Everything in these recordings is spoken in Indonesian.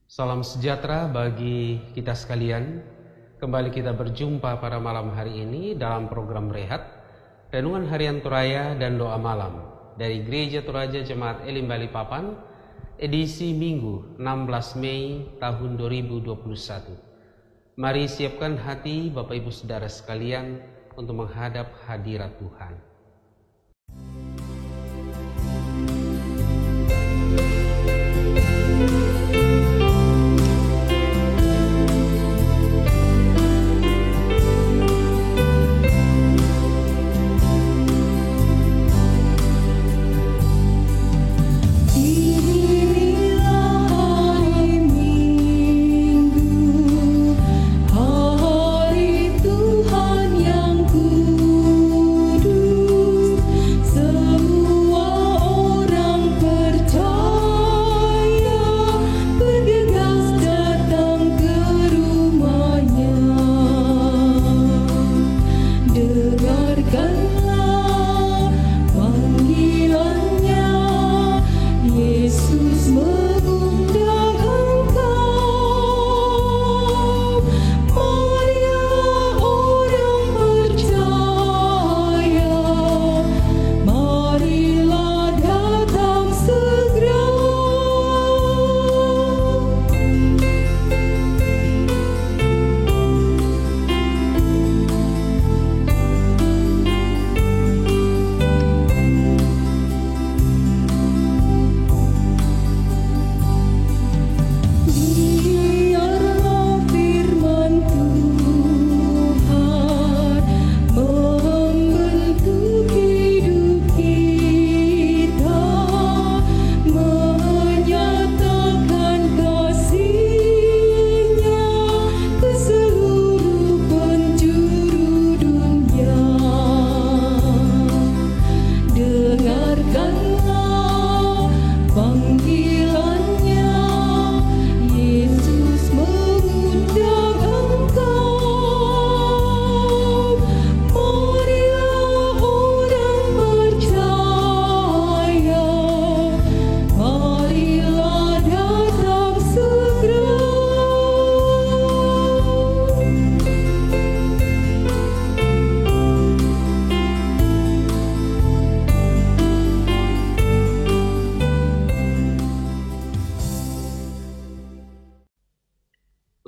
Salam sejahtera bagi kita sekalian. Kembali kita berjumpa pada malam hari ini dalam program Rehat, Renungan Harian Toraja dan Doa Malam dari Gereja Toraja Jemaat Elim Balikpapan, edisi Minggu 16 Mei tahun 2021. Mari siapkan hati Bapak Ibu Saudara sekalian untuk menghadap hadirat Tuhan.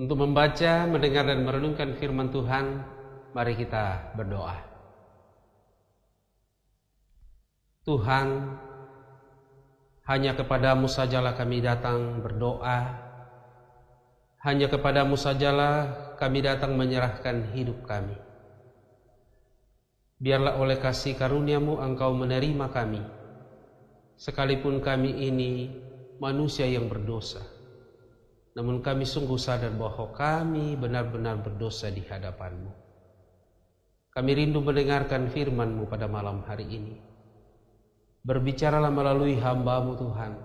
Untuk membaca, mendengar, dan merenungkan firman Tuhan, mari kita berdoa. Tuhan, hanya kepadamu sajalah kami datang berdoa, hanya kepadamu sajalah kami datang menyerahkan hidup kami. Biarlah oleh kasih karuniamu Engkau menerima kami, sekalipun kami ini manusia yang berdosa. Namun kami sungguh sadar bahwa kami benar-benar berdosa di hadapan-Mu. Kami rindu mendengarkan firman-Mu pada malam hari ini. Berbicaralah melalui hamba-Mu Tuhan.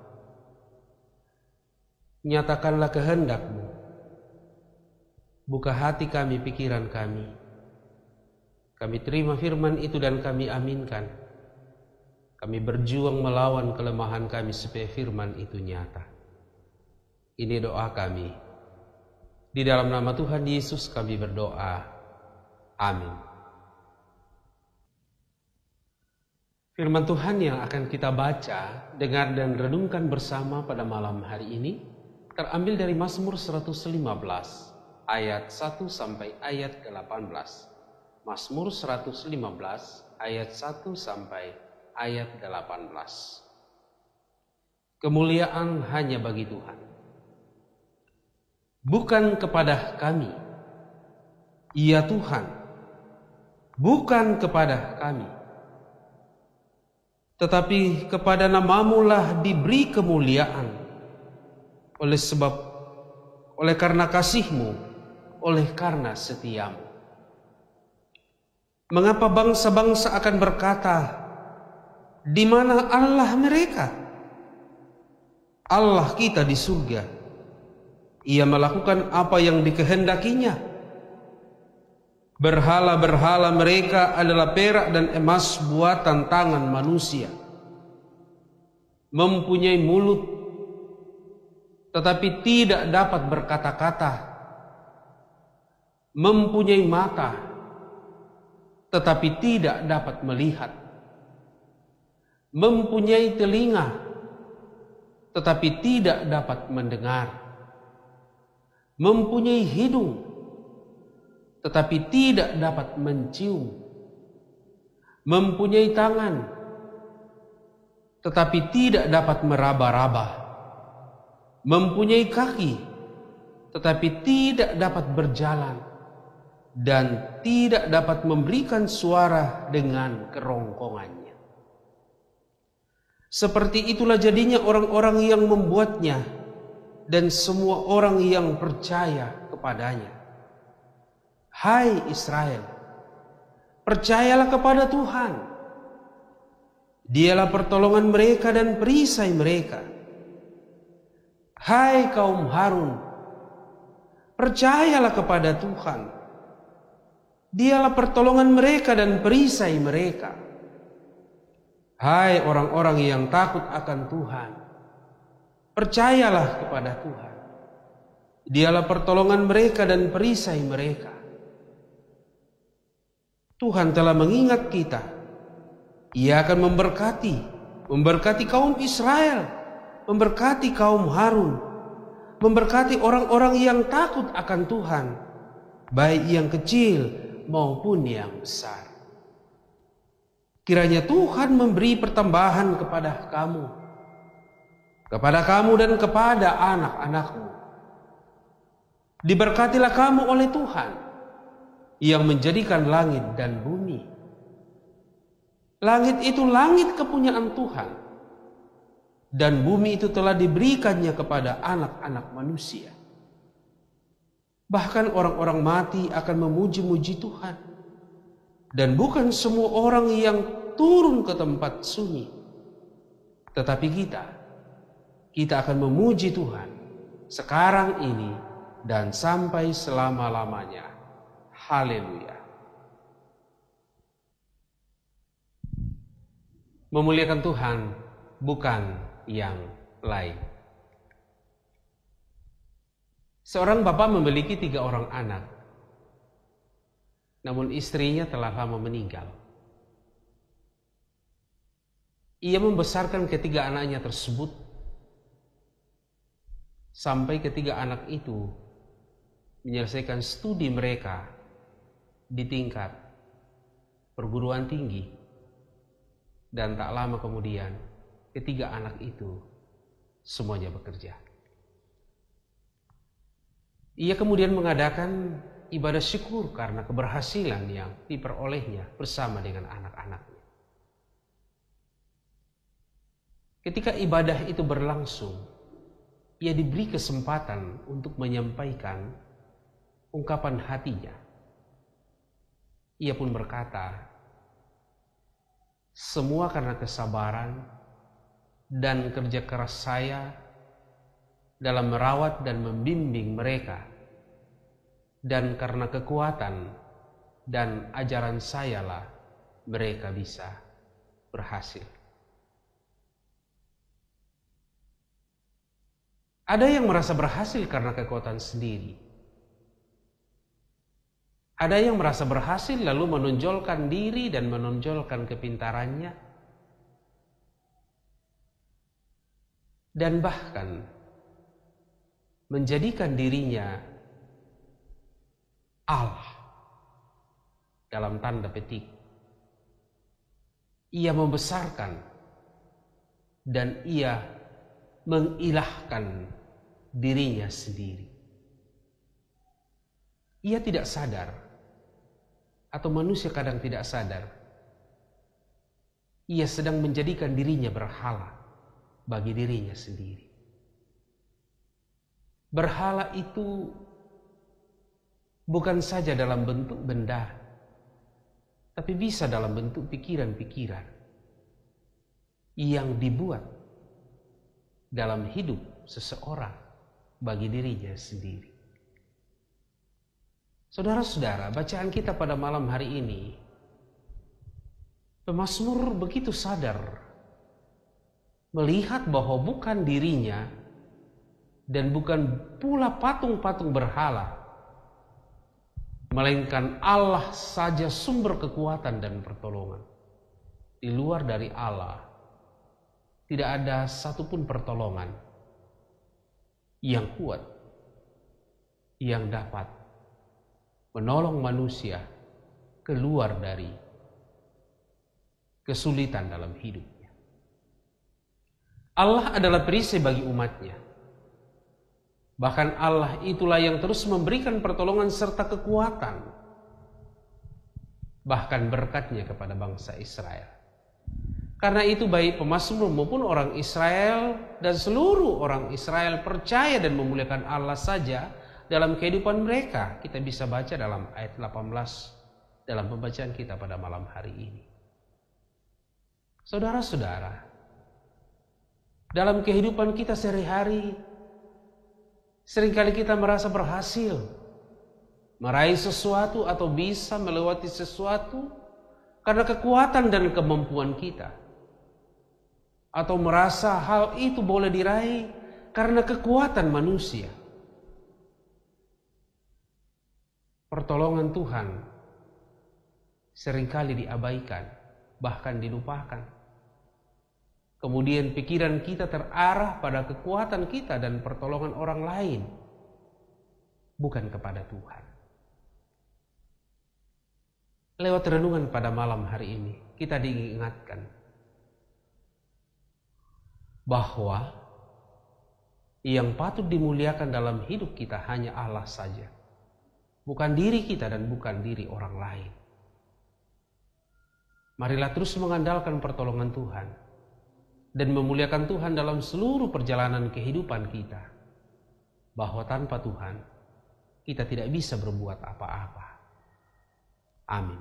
Nyatakanlah kehendak-Mu. Buka hati kami, pikiran kami. Kami terima firman itu dan kami aminkan. Kami berjuang melawan kelemahan kami supaya firman itu nyata. Ini doa kami. Di dalam nama Tuhan Yesus kami berdoa. Amin. Firman Tuhan yang akan kita baca, dengar dan renungkan bersama pada malam hari ini terambil dari Mazmur 115 ayat 1 sampai ayat ke-18. Mazmur 115 ayat 1 sampai ayat 18. Kemuliaan hanya bagi Tuhan. Bukan kepada kami, ya Tuhan, bukan kepada kami, tetapi kepada nama-Mu lah diberi kemuliaan, oleh karena kasih-Mu, oleh karena setia-Mu. Mengapa bangsa-bangsa akan berkata, di mana Allah mereka? Allah kita di surga. Ia melakukan apa yang dikehendakinya. Berhala-berhala mereka adalah perak dan emas buatan tangan manusia. Mempunyai mulut, tetapi tidak dapat berkata-kata, mempunyai mata, tetapi tidak dapat melihat, mempunyai telinga, tetapi tidak dapat mendengar, mempunyai hidung, tetapi tidak dapat mencium, mempunyai tangan, tetapi tidak dapat meraba-raba, mempunyai kaki, tetapi tidak dapat berjalan, dan tidak dapat memberikan suara dengan kerongkongannya. Seperti itulah jadinya orang-orang yang membuatnya dan semua orang yang percaya kepadanya. Hai Israel, percayalah kepada Tuhan. Dialah pertolongan mereka dan perisai mereka. Hai kaum Harun, percayalah kepada Tuhan. Dialah pertolongan mereka dan perisai mereka. Hai orang-orang yang takut akan Tuhan, percayalah kepada Tuhan. Dialah pertolongan mereka dan perisai mereka. Tuhan telah mengingat kita. Ia akan memberkati kaum Israel, memberkati kaum Harun, memberkati orang-orang yang takut akan Tuhan, baik yang kecil maupun yang besar. Kiranya Tuhan memberi pertambahan kepada kamu dan kepada anak-anakmu. Diberkatilah kamu oleh Tuhan yang menjadikan langit dan bumi. Langit itu langit kepunyaan Tuhan, dan bumi itu telah diberikannya kepada anak-anak manusia. Bahkan orang-orang mati akan memuji-muji Tuhan, dan bukan semua orang yang turun ke tempat sunyi, tetapi kita akan memuji Tuhan sekarang ini dan sampai selama-lamanya. Haleluya. Memuliakan Tuhan bukan yang lain. Seorang bapak memiliki 3 orang anak, namun istrinya telah lama meninggal. Ia membesarkan ketiga anaknya tersebut sampai ketiga anak itu menyelesaikan studi mereka di tingkat perguruan tinggi, dan tak lama kemudian ketiga anak itu semuanya bekerja. Ia kemudian mengadakan ibadah syukur karena keberhasilan yang diperolehnya bersama dengan anak-anaknya. Ketika ibadah itu berlangsung, ia diberi kesempatan untuk menyampaikan ungkapan hatinya. Ia pun berkata, semua karena kesabaran dan kerja keras saya dalam merawat dan membimbing mereka, dan karena kekuatan dan ajaran sayalah mereka bisa berhasil. Ada yang merasa berhasil karena kekuatan sendiri. Ada yang merasa berhasil lalu menonjolkan diri dan menonjolkan kepintarannya, dan bahkan menjadikan dirinya Allah dalam tanda petik. Ia membesarkan dan ia mengilahkan dirinya sendiri. Ia tidak sadar, atau manusia kadang tidak sadar, ia sedang menjadikan dirinya berhala bagi dirinya sendiri. Berhala itu bukan saja dalam bentuk benda, tapi bisa dalam bentuk pikiran-pikiran yang dibuat dalam hidup seseorang bagi dirinya sendiri. Saudara-saudara, bacaan kita pada malam hari ini, pemazmur begitu sadar melihat bahwa bukan dirinya dan bukan pula patung-patung berhala, melainkan Allah saja sumber kekuatan dan pertolongan. Di luar dari Allah tidak ada satupun pertolongan yang kuat yang dapat menolong manusia keluar dari kesulitan dalam hidupnya. Allah adalah perisai bagi umatnya. Bahkan Allah itulah yang terus memberikan pertolongan serta kekuatan, bahkan berkatnya kepada bangsa Israel. Karena itu baik pemazmur maupun orang Israel dan seluruh orang Israel percaya dan memuliakan Allah saja dalam kehidupan mereka. Kita bisa baca dalam ayat 18 dalam pembacaan kita pada malam hari ini. Saudara-saudara, dalam kehidupan kita sehari-hari, seringkali kita merasa berhasil meraih sesuatu atau bisa melewati sesuatu karena kekuatan dan kemampuan kita, atau merasa hal itu boleh diraih karena kekuatan manusia. Pertolongan Tuhan seringkali diabaikan, bahkan dilupakan. Kemudian pikiran kita terarah pada kekuatan kita dan pertolongan orang lain, bukan kepada Tuhan. Lewat renungan pada malam hari ini, kita diingatkan bahwa yang patut dimuliakan dalam hidup kita hanya Allah saja, bukan diri kita dan bukan diri orang lain. Marilah terus mengandalkan pertolongan Tuhan dan memuliakan Tuhan dalam seluruh perjalanan kehidupan kita, bahwa tanpa Tuhan kita tidak bisa berbuat apa-apa. Amin.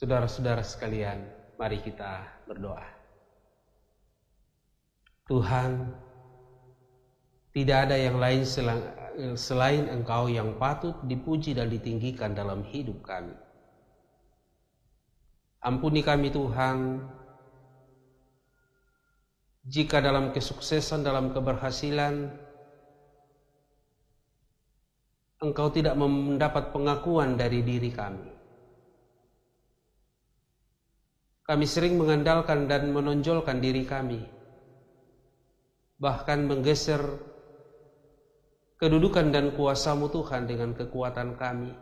Saudara-saudara sekalian, mari kita berdoa. Tuhan, tidak ada yang lain selain Engkau yang patut dipuji dan ditinggikan dalam hidup kami. Ampuni kami Tuhan, jika dalam kesuksesan, dalam keberhasilan, Engkau tidak mendapat pengakuan dari diri kami. Kami sering mengandalkan dan menonjolkan diri kami, bahkan menggeser kedudukan dan kuasa-Mu Tuhan dengan kekuatan kami.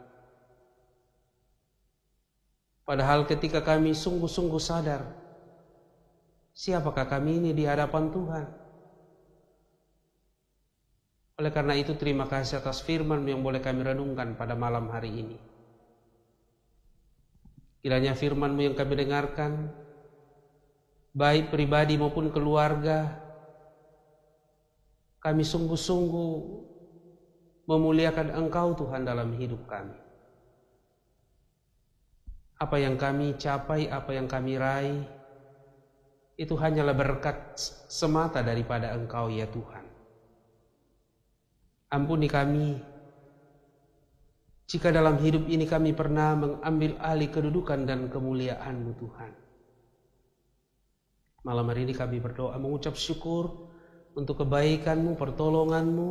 Padahal ketika kami sungguh-sungguh sadar, siapakah kami ini di hadapan Tuhan? Oleh karena itu, terima kasih atas firman yang boleh kami renungkan pada malam hari ini. Kiranya firman-Mu yang kami dengarkan, baik pribadi maupun keluarga, kami sungguh-sungguh memuliakan Engkau Tuhan dalam hidup kami. Apa yang kami capai, apa yang kami raih, itu hanyalah berkat semata daripada Engkau ya Tuhan. Ampuni kami jika dalam hidup ini kami pernah mengambil alih kedudukan dan kemuliaan-Mu Tuhan. Malam hari ini kami berdoa mengucap syukur untuk kebaikan-Mu, pertolongan-Mu,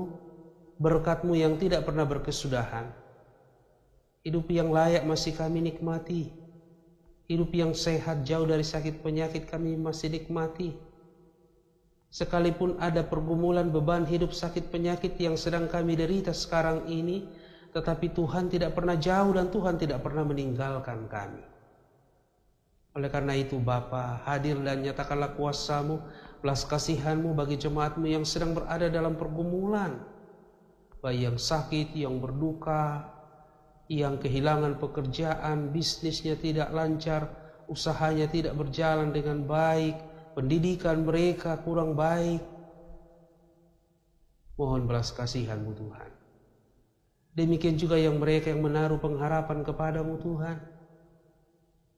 berkat-Mu yang tidak pernah berkesudahan. Hidup yang layak masih kami nikmati. Hidup yang sehat, jauh dari sakit penyakit kami masih nikmati. Sekalipun ada pergumulan beban hidup sakit penyakit yang sedang kami derita sekarang ini, tetapi Tuhan tidak pernah jauh dan Tuhan tidak pernah meninggalkan kami. Oleh karena itu Bapa, hadir dan nyatakanlah kuasa-Mu, belas kasihan-Mu bagi jemaat-Mu yang sedang berada dalam pergumulan, baik yang sakit, yang berduka, yang kehilangan pekerjaan, bisnisnya tidak lancar, usahanya tidak berjalan dengan baik, pendidikan mereka kurang baik. Mohon belas kasihan-Mu Tuhan. Demikian juga yang mereka yang menaruh pengharapan kepada-Mu Tuhan,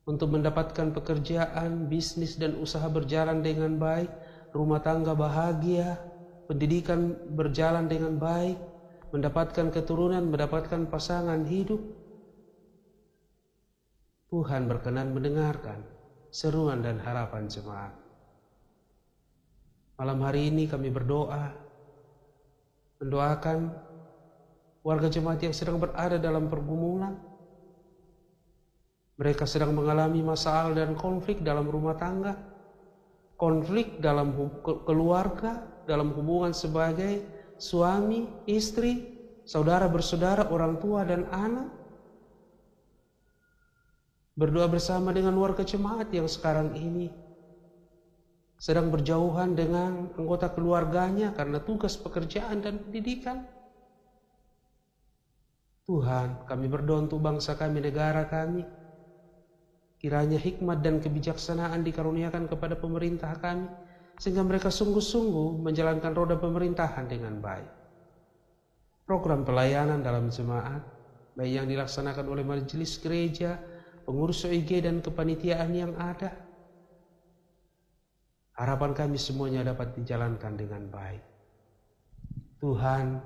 untuk mendapatkan pekerjaan, bisnis dan usaha berjalan dengan baik, rumah tangga bahagia, pendidikan berjalan dengan baik, mendapatkan keturunan, mendapatkan pasangan hidup. Tuhan berkenan mendengarkan seruan dan harapan jemaat. Malam hari ini kami berdoa, mendoakan warga jemaat yang sedang berada dalam pergumulan. Mereka sedang mengalami masalah dan konflik dalam rumah tangga, konflik dalam keluarga, dalam hubungan sebagai suami, istri, saudara bersaudara, orang tua dan anak. Berdoa bersama dengan warga jemaat yang sekarang ini sedang berjauhan dengan anggota keluarganya karena tugas pekerjaan dan pendidikan. Tuhan, kami berdoa untuk bangsa kami, negara kami. Kiranya hikmat dan kebijaksanaan dikaruniakan kepada pemerintah kami, sehingga mereka sungguh-sungguh menjalankan roda pemerintahan dengan baik. Program pelayanan dalam jemaat, baik yang dilaksanakan oleh majelis gereja, pengurus OIG dan kepanitiaan yang ada, harapan kami semuanya dapat dijalankan dengan baik. Tuhan,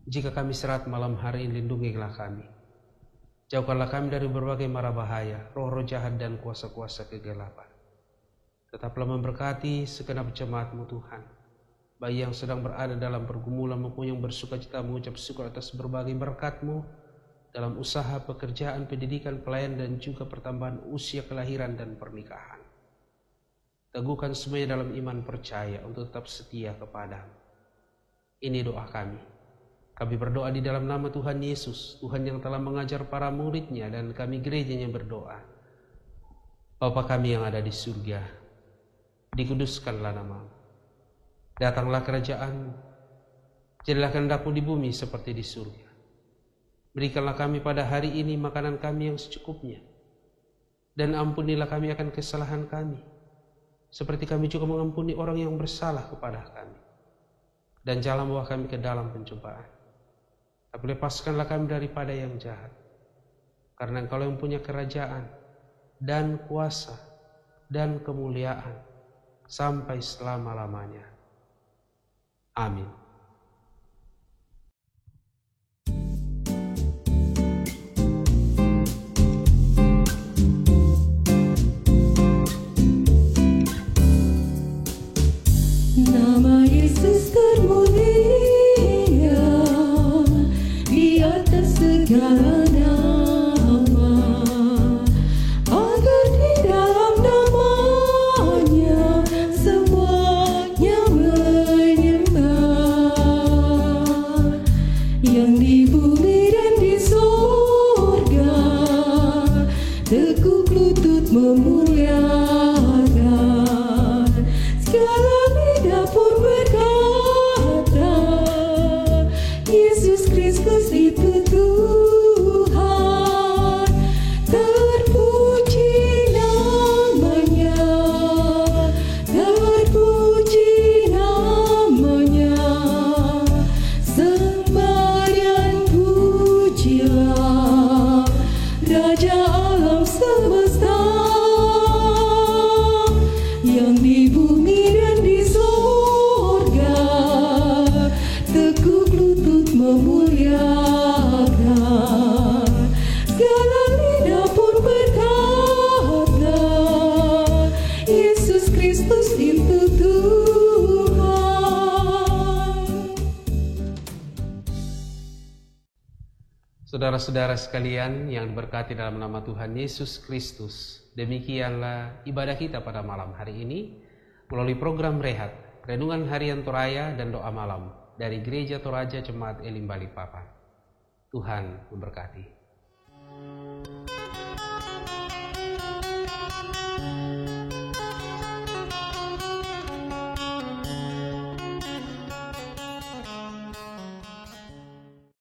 jika kami serat malam hari ini, lindungilah kami. Jauhkanlah kami dari berbagai mara bahaya, roh-roh jahat dan kuasa-kuasa kegelapan. Tetaplah memberkati segenap jemaat-Mu Tuhan, baik yang sedang berada dalam pergumulan maupun yang bersukacita mengucap syukur atas berbagai berkat-Mu dalam usaha, pekerjaan, pendidikan, pelayanan dan juga pertambahan usia kelahiran dan pernikahan. Teguhkan semuanya dalam iman percaya untuk tetap setia kepada-Mu. Ini doa kami. Kami berdoa di dalam nama Tuhan Yesus, Tuhan yang telah mengajar para murid-Nya, dan kami gerejanya berdoa. Bapa kami yang ada di surga, dikuduskanlah nama-Mu. Datanglah kerajaan-Mu, jadilah kehendak-Mu di bumi seperti di surga. Berikanlah kami pada hari ini makanan kami yang secukupnya, dan ampunilah kami akan kesalahan kami, seperti kami juga mengampuni orang yang bersalah kepada kami. Dan jangan bawa kami ke dalam pencobaan, tapi lepaskanlah kami daripada yang jahat. Karena Engkau yang punya kerajaan dan kuasa dan kemuliaan sampai selama-lamanya. Amin. Nama Yesus termulia yang di bumi dan di sorga, tekuk lutut memuliakan, segala lidah pun berkata, Yesus Kristus itu Tuhan. Terpuji namanya, terpuji namanya, sembah dan pujilah Raja alam semesta, yang di bumi dan di sorga, tekuk lutut memuliakan, segala lidah pun berkata, Yesus Kristus itu Tuhan. Saudara-saudara sekalian yang diberkati dalam nama Tuhan Yesus Kristus, demikianlah ibadah kita pada malam hari ini melalui program Rehat, Renungan Harian Toraya dan Doa Malam dari Gereja Toraja Jemaat Elim Balikpapan. Tuhan memberkati.